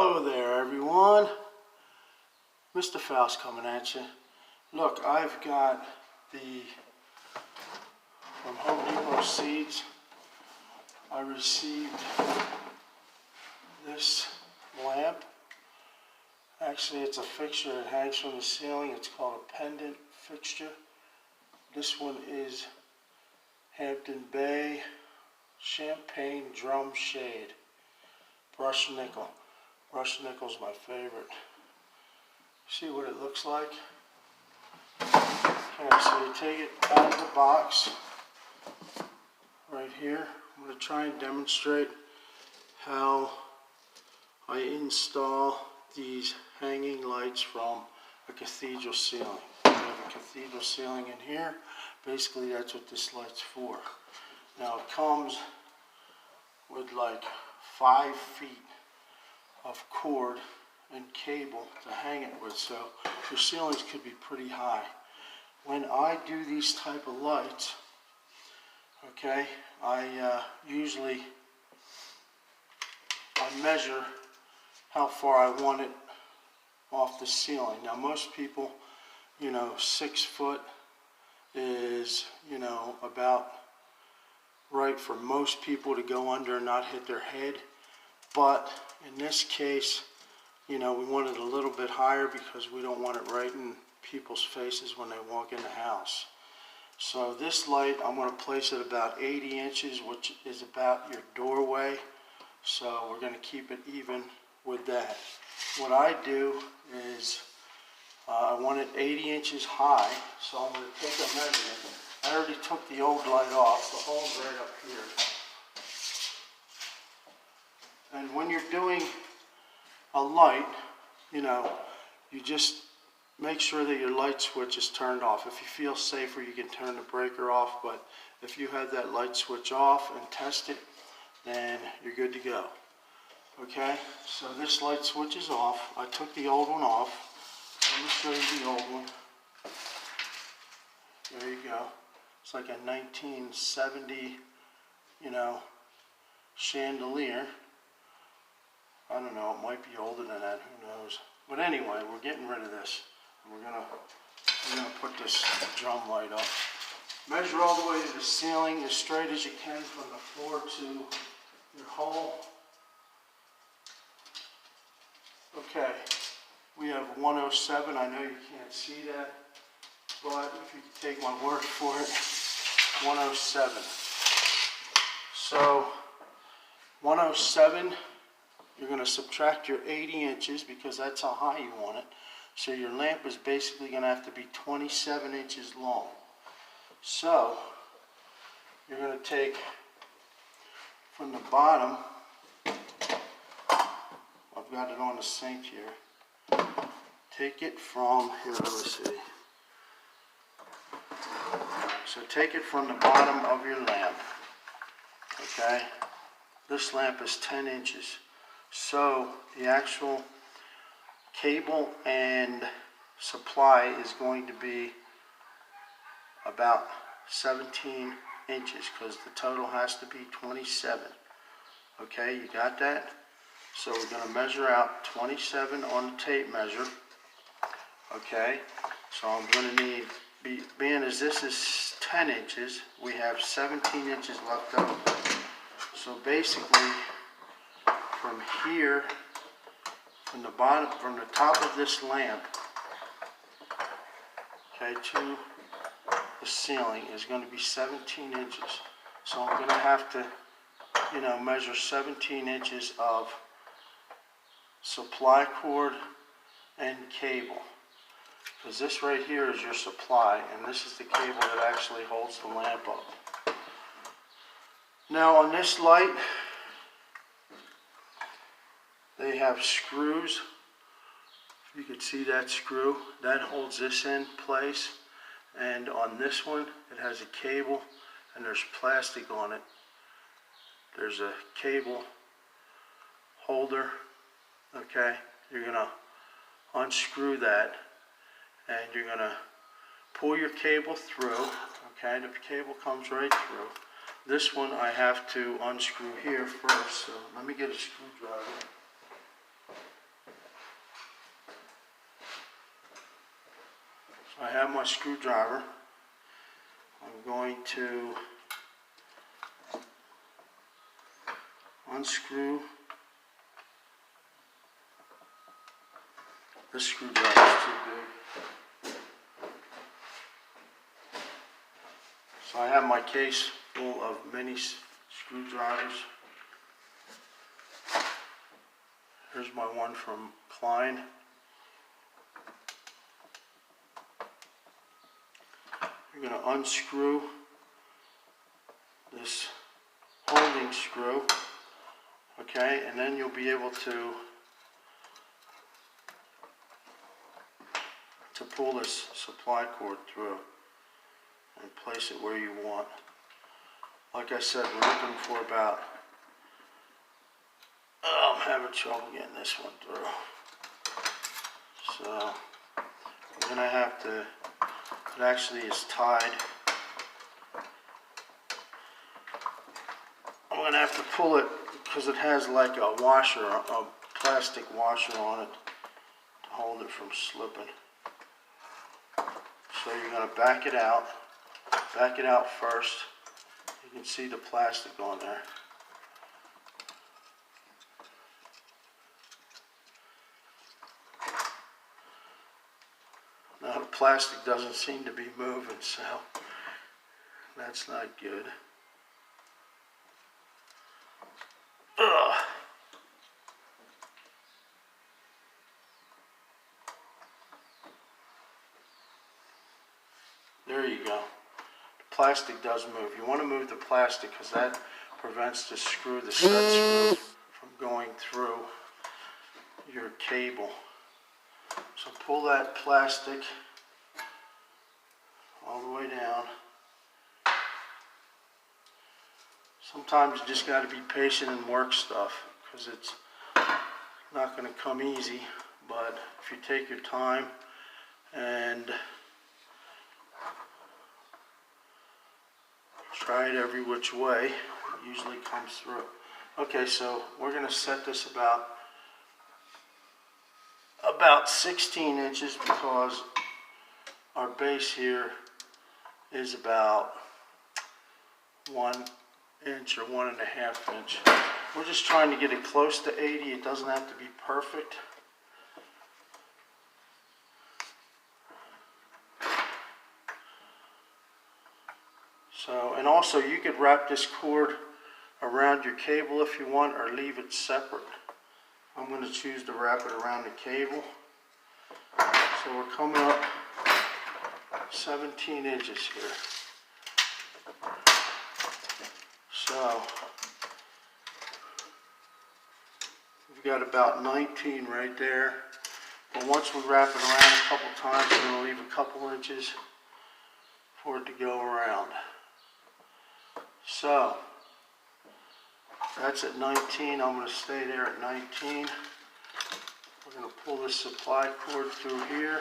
Hello there, everyone. Mr. Faust coming at you. Look, I've got from Home Depot Seeds, I received this lamp. Actually, it's a fixture that hangs from the ceiling. It's called a pendant fixture. This one is Hampton Bay Champagne Drum Shade. Brushed nickel. Brushed nickel's my favorite. See what it looks like? Okay, so you take it out of the box right here. I'm going to try and demonstrate how I install these hanging lights from a cathedral ceiling. We have a cathedral ceiling in here. Basically, that's what this light's for. Now, it comes with like 5 feet of cord and cable to hang it with, so your ceilings could be pretty high. When I do these type of lights, okay, I measure how far I want it off the ceiling. Now most people, 6 foot is, about right for most people to go under and not hit their head. But in this case, we want it a little bit higher because we don't want it right in people's faces when they walk in the house. So this light, I'm going to place it about 80 inches, which is about your doorway. So we're going to keep it even with that. What I do is, I want it 80 inches high, so I'm going to take a measurement. I already took the old light off, the hole's right up here. And when you're doing a light, you just make sure that your light switch is turned off. If you feel safer, you can turn the breaker off, but if you have that light switch off and test it, then you're good to go. Okay, so this light switch is off. I took the old one off. Let me show you the old one. There you go. It's like a 1970, chandelier. I don't know, it might be older than that, who knows. But anyway, we're getting rid of this. We're gonna put this drum light up. Measure all the way to the ceiling as straight as you can from the floor to your hole. Okay, we have 107. I know you can't see that, but if you can take my word for it, 107. So 107, you're going to subtract your 80 inches because that's how high you want it. So your lamp is basically going to have to be 27 inches long. So you're going to take from the bottom, I've got it on the sink here, take it from, here, let me see. So take it from the bottom of your lamp, okay? This lamp is 10 inches. So the actual cable and supply is going to be about 17 inches because the total has to be 27. Okay, you got that? So we're going to measure out 27 on the tape measure. Okay, so I'm going to need, being as this is 10 inches, we have 17 inches left over. So basically, from here, from the bottom, from the top of this lamp, okay, to the ceiling is going to be 17 inches. So I'm going to have to, measure 17 inches of supply cord and cable. Because this right here is your supply, and this is the cable that actually holds the lamp up. Now on this light, they have screws. You can see that screw. That holds this in place. And on this one, it has a cable and there's plastic on it. There's a cable holder. Okay, you're going to unscrew that and you're going to pull your cable through. Okay, the cable comes right through. This one I have to unscrew here first, so let me get a screwdriver. I have my screwdriver. I'm going to unscrew. This screwdriver is too big. So I have my case full of mini screwdrivers. Here's my one from Klein. You're going to unscrew this holding screw, okay, and then you'll be able to pull this supply cord through and place it where you want. Like I said, we're looking for about, I'm having trouble getting this one through. So I'm going to have to, it actually is tied. I'm going to have to pull it because it has like a washer, a plastic washer on it to hold it from slipping. So you're going to back it out first. You can see the plastic on there. Now the plastic doesn't seem to be moving, so that's not good. Ugh. There you go. The plastic does move. You want to move the plastic because that prevents the set screw from going through your cable. So pull that plastic all the way down. Sometimes you just got to be patient and work stuff because it's not going to come easy. But if you take your time and try it every which way, it usually comes through. Okay, so we're going to set this about 16 inches because our base here is about 1 inch or 1.5 inch. We're just trying to get it close to 80. It doesn't have to be perfect. So, and also you could wrap this cord around your cable if you want or leave it separate. I'm going to choose to wrap it around the cable. So we're coming up 17 inches here. So we've got about 19 right there. But once we wrap it around a couple times, we're going to leave a couple inches for it to go around. So that's at 19. I'm going to stay there at 19. We're going to pull this supply cord through here.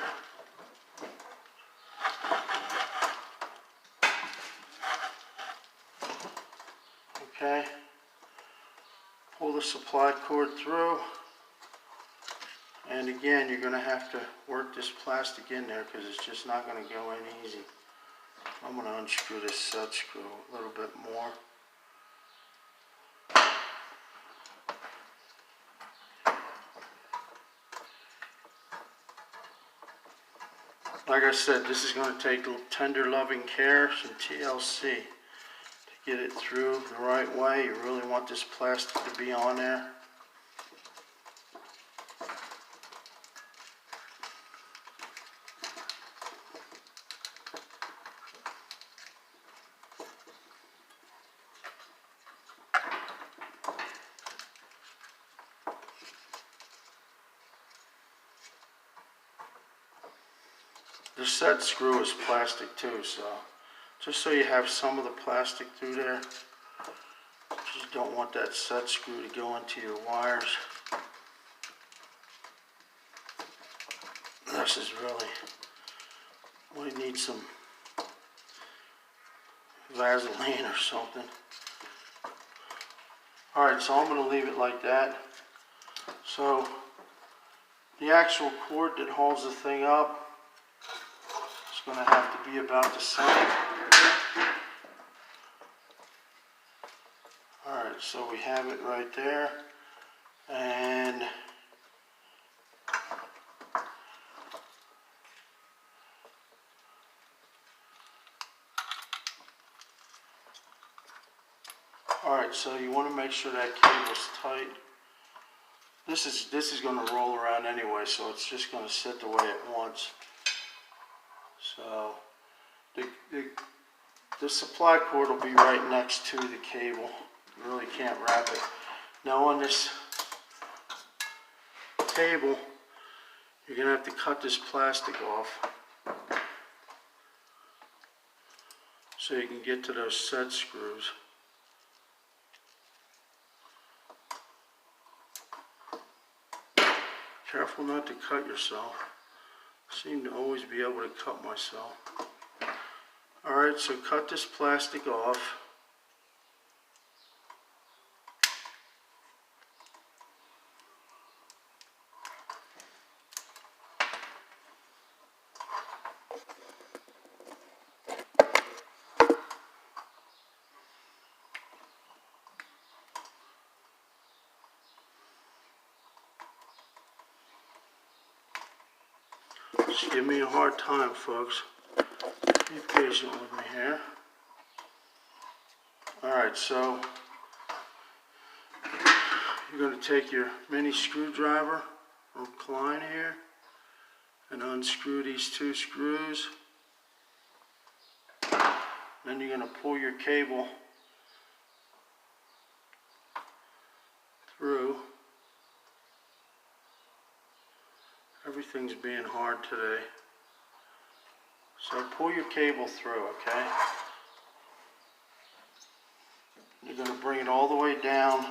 Okay. Pull the supply cord through. And again, you're going to have to work this plastic in there because it's just not going to go in easy. I'm going to unscrew this set screw a little bit more. Like I said, this is going to take tender loving care, some TLC to get it through the right way. You really want this plastic to be on there. The set screw is plastic too, so just so you have some of the plastic through there, just don't want that set screw to go into your wires. This is really, we need some Vaseline or something. Alright, so I'm going to leave it like that. So the actual cord that holds the thing up, going to have to be about the same. Alright, so we have it right there. And alright, so you want to make sure that cable's tight. This is going to roll around anyway, so it's just going to sit the way it wants. So the supply cord will be right next to the cable. You really can't wrap it. Now on this table, you're going to have to cut this plastic off so you can get to those set screws. Careful not to cut yourself. I seem to always be able to cut myself. Alright, so cut this plastic off. Just give me a hard time, folks. Be patient with me here. Alright, so you're going to take your mini screwdriver from Klein here and unscrew these two screws. Then you're going to pull your cable through. Everything's being hard today. So pull your cable through, okay? You're going to bring it all the way down.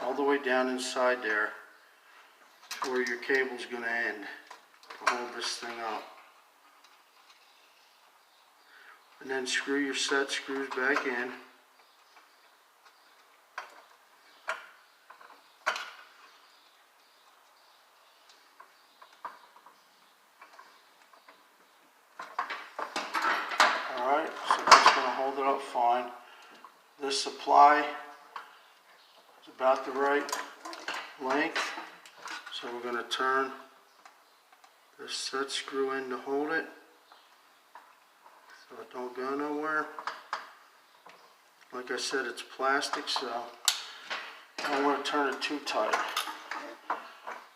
All the way down inside there where your cable's going to end to hold this thing up. And then screw your set screws back in. Alright, so that's going to hold it up fine. This supply is about the right length. So we're going to turn this set screw in to hold it so it don't go nowhere. Like I said, it's plastic, so I don't want to turn it too tight.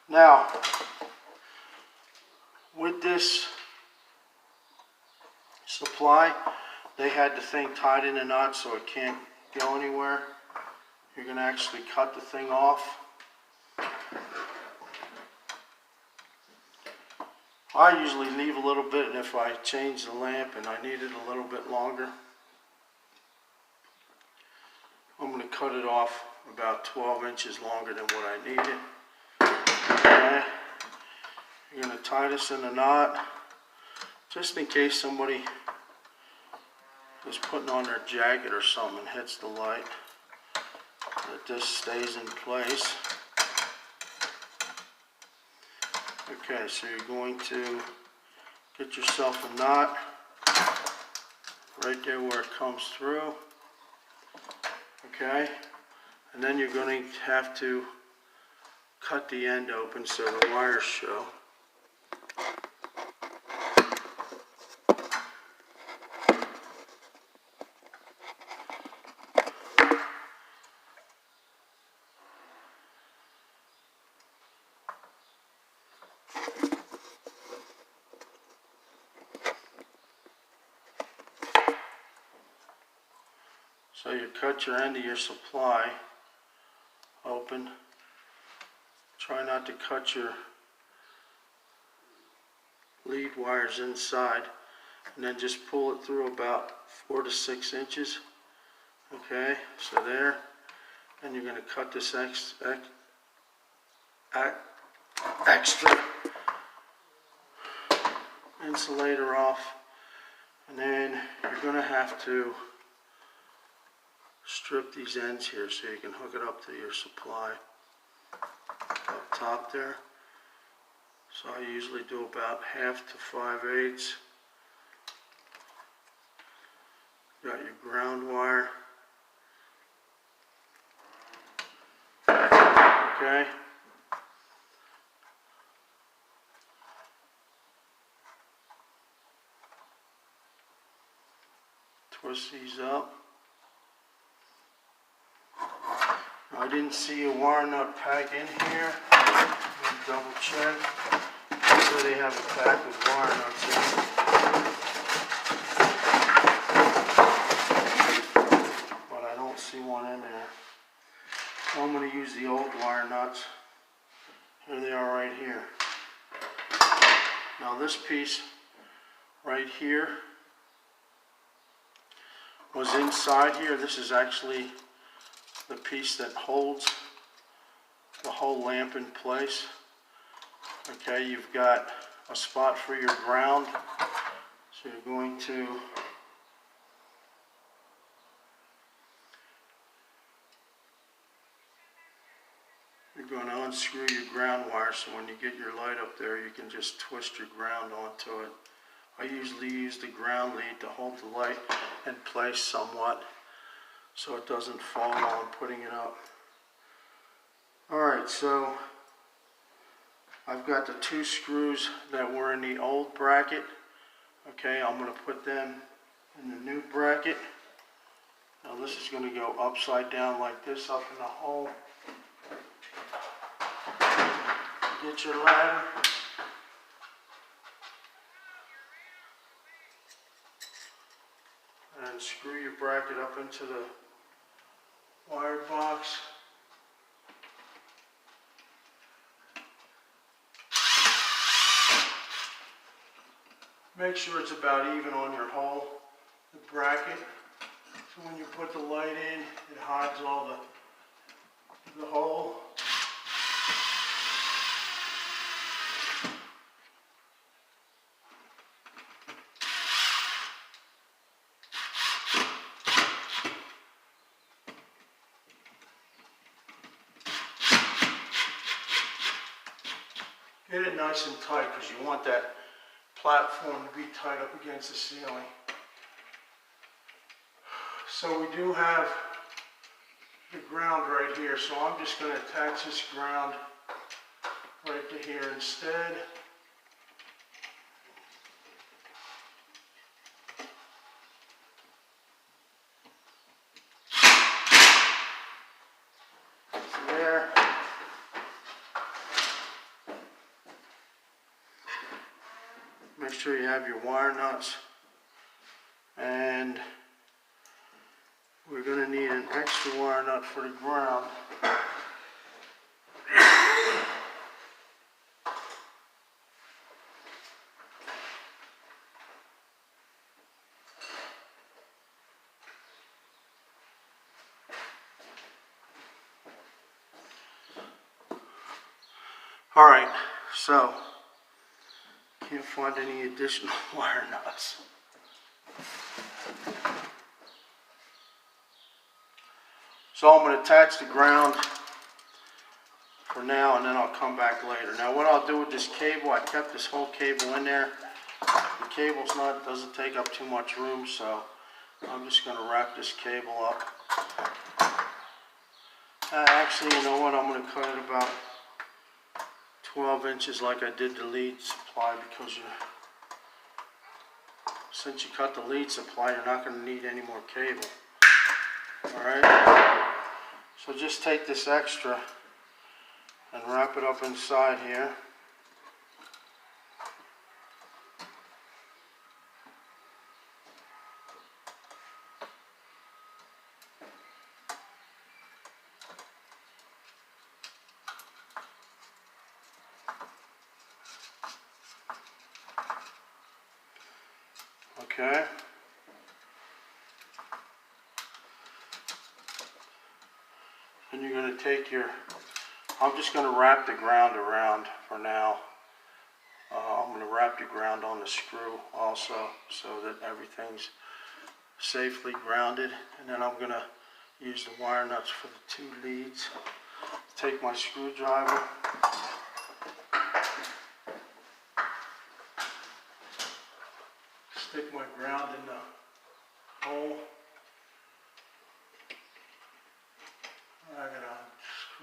Now, with this supply, they had the thing tied in a knot so it can't go anywhere. You're going to actually cut the thing off. I usually leave a little bit, and if I change the lamp and I need it a little bit longer, I'm going to cut it off about 12 inches longer than what I need it. Okay. You're going to tie this in a knot, just in case somebody is putting on their jacket or something and hits the light, that this stays in place. Okay, so you're going to get yourself a knot right there where it comes through. Okay, and then you're going to have to cut the end open so the wires show. So you cut your end of your supply open. Try not to cut your lead wires inside, and then just pull it through about 4 to 6 inches. Okay, so there. And you're going to cut this extra insulator off, and then you're going to have to strip these ends here so you can hook it up to your supply up top there. So I usually do about 1/2 to 5/8. Got your ground wire. Okay. Twist these up. I didn't see a wire nut pack in here. Let me double check. So they have a pack with wire nuts in it. But I don't see one in there. So I'm going to use the old wire nuts. Here they are right here. Now this piece right here was inside here. This is actually the piece that holds the whole lamp in place. Okay, you've got a spot for your ground. So you're going to unscrew your ground wire, so when you get your light up there, you can just twist your ground onto it. I usually use the ground lead to hold the light in place somewhat so it doesn't fall while I'm putting it up. Alright, so I've got the 2 screws that were in the old bracket. Okay, I'm going to put them in the new bracket. Now this is going to go upside down like this, up in the hole. Get your ladder. And screw your bracket up into the wire box. Make sure it's about even on your hole, the bracket. So when you put the light in, it hides all the hole. Get it nice and tight because you want that platform to be tight up against the ceiling. So we do have the ground right here, so I'm just going to attach this ground right to here instead. There. Make sure you have your wire nuts, and we're going to need an extra wire nut for the ground. Alright, so can't find any additional wire nuts. So I'm going to attach the ground for now, and then I'll come back later. Now what I'll do with this cable, I kept this whole cable in there. The cable's doesn't take up too much room, so I'm just going to wrap this cable up. Actually, you know what, I'm going to cut it about 12 inches like I did the lead supply, because since you cut the lead supply, you're not going to need any more cable. Alright, so just take this extra and wrap it up inside here. Okay. And you're going to take I'm just going to wrap the ground around for now. I'm going to wrap the ground on the screw also, so that everything's safely grounded. And then I'm going to use the wire nuts for the 2 leads. Take my screwdriver. stick my ground in the hole. I gotta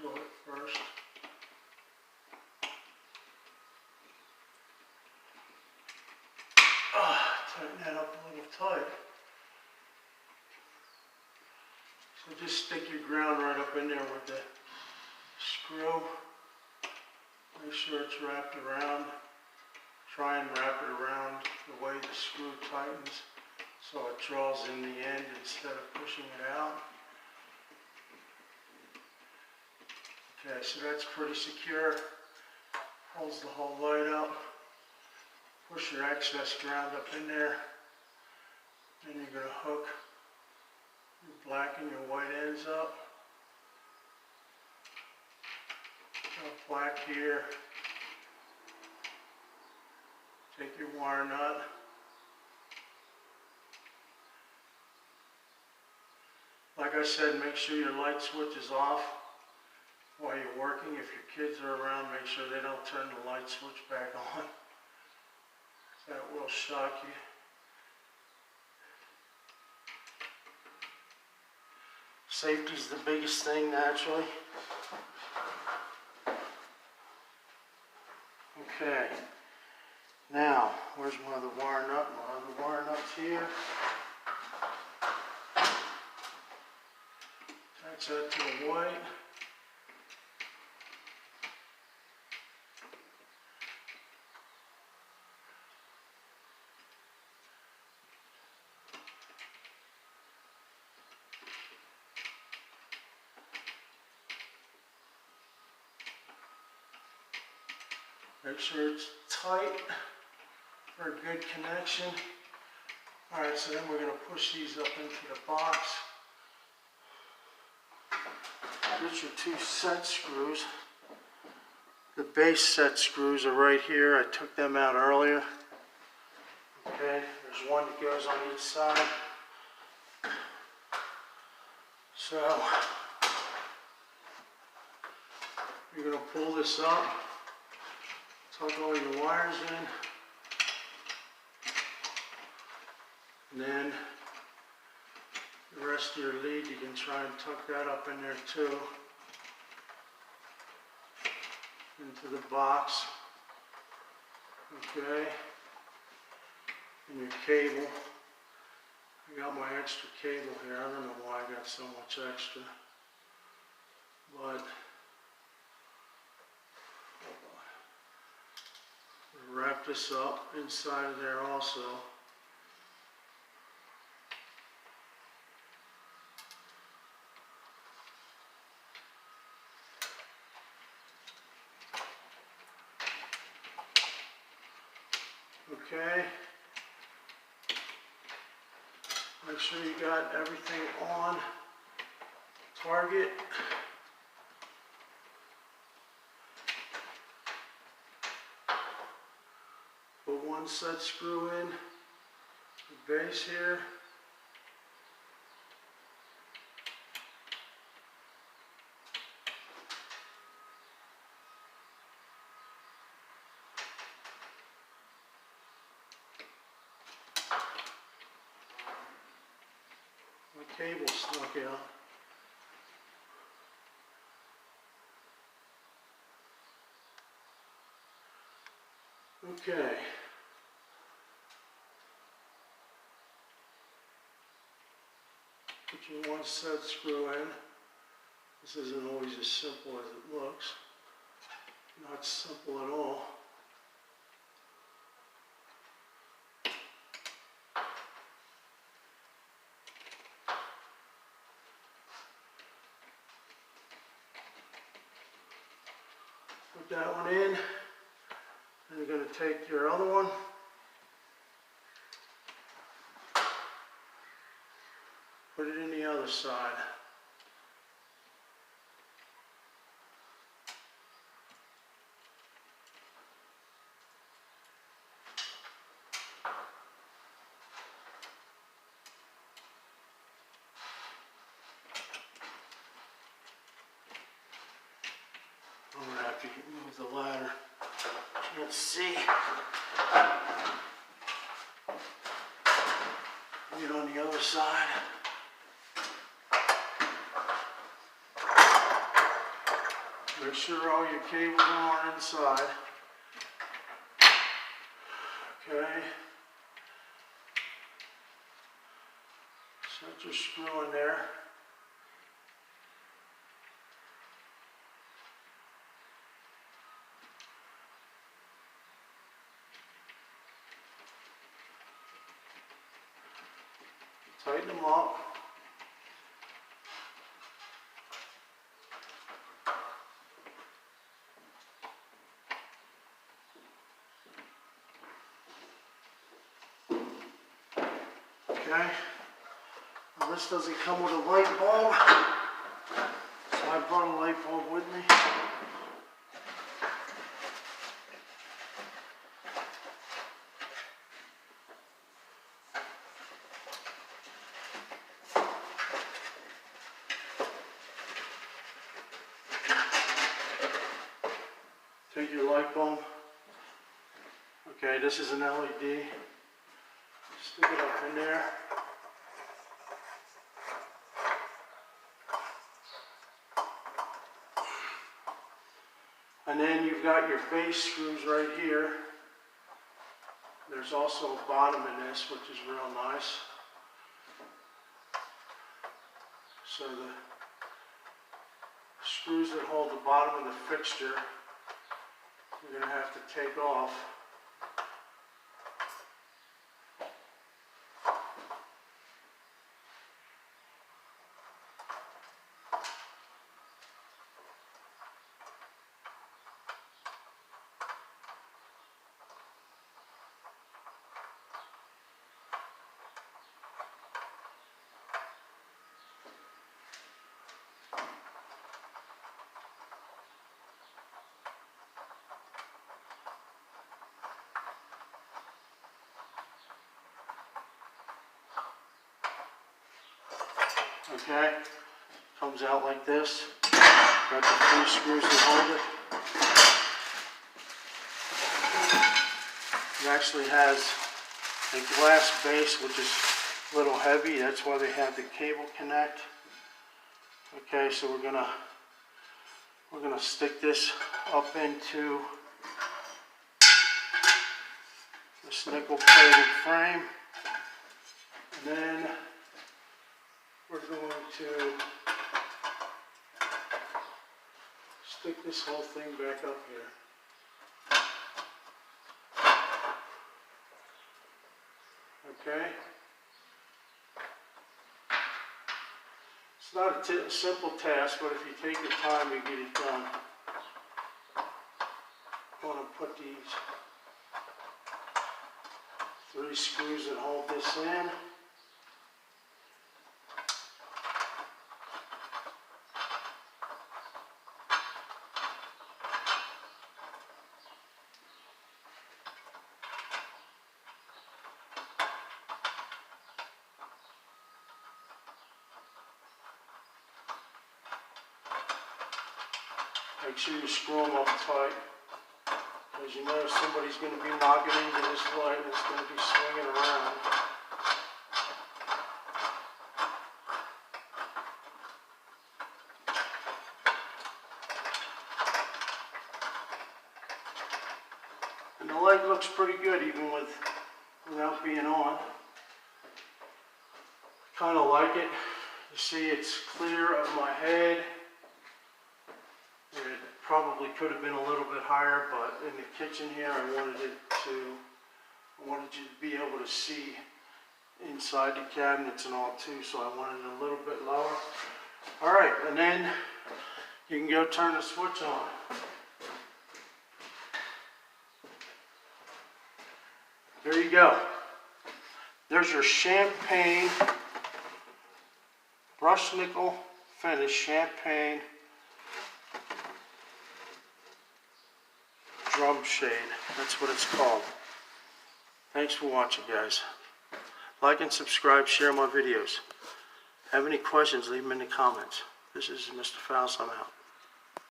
unscrew it first. Tighten that up a little tight. So just stick your ground right up in there with the screw. Make sure it's wrapped around. Try and wrap it around the way the screw tightens so it draws in the end instead of pushing it out. Okay, so that's pretty secure. Holds the whole light up. Push your excess ground up in there. Then you're going to hook your black and your white ends up. Got black here. Take your wire nut. Like I said, make sure your light switch is off while you're working. If your kids are around, make sure they don't turn the light switch back on. That will shock you. Safety's the biggest thing, naturally. Okay. Now, where's my other wire nut? My other wire nut's here. Attach that to the white. Make sure it's tight for a good connection. Alright, so then we're going to push these up into the box. Here's your two set screws. The base set screws are right here. I took them out earlier. Okay, there's one that goes on each side. So, you're going to pull this up. Tuck all your wires in, and then the rest of your lead, you can try and tuck that up in there too, into the box. Okay, and your cable. I got my extra cable here. I don't know why I got so much extra, but wrap this up inside of there also. Okay. Make sure you got everything on target. Put one set screw in the base here. My cable snuck out. Okay. Put your one set screw in. This isn't always as simple as it looks. Not simple at all. Put that one in. And you're going to take your other one. Put it in the other side. I'm going to have to move the ladder. Let's see. get on the other side. Make sure all your cables are inside. Okay. Set your screw in there. Tighten them up. Okay. Now this doesn't come with a light bulb, so I brought a light bulb with me. Take your light bulb. Okay, this is an LED. Stick it up in there. And then you've got your base screws right here. There's also a bottom in this, which is real nice. So the screws that hold the bottom of the fixture, you're going to have to take off. Okay, comes out like this. Got the 3 screws that hold it. It actually has a glass base, which is a little heavy. That's why they have the cable connect. Okay, so we're gonna stick this up into this nickel-plated frame, and then we're going to stick this whole thing back up here. Okay? It's not a simple task, but if you take your time, you get it done. I'm going to put these 3 screws that hold this in. Make sure you screw them up tight, because you know somebody's going to be knocking into this light and it's going to be swinging around. And the light looks pretty good even without being on. Kind of like it. You see it's clear of my head. It probably could have been a little bit higher, but in the kitchen here I wanted you to be able to see inside the cabinets and all too, so I wanted it a little bit lower. Alright, and then you can go turn the switch on. There you go. There's your champagne, brushed nickel finish champagne drum shade. That's what it's called. Thanks for watching, guys. Like and subscribe, share my videos. Have any questions, leave them in the comments. This is Mr. Faust. I'm out.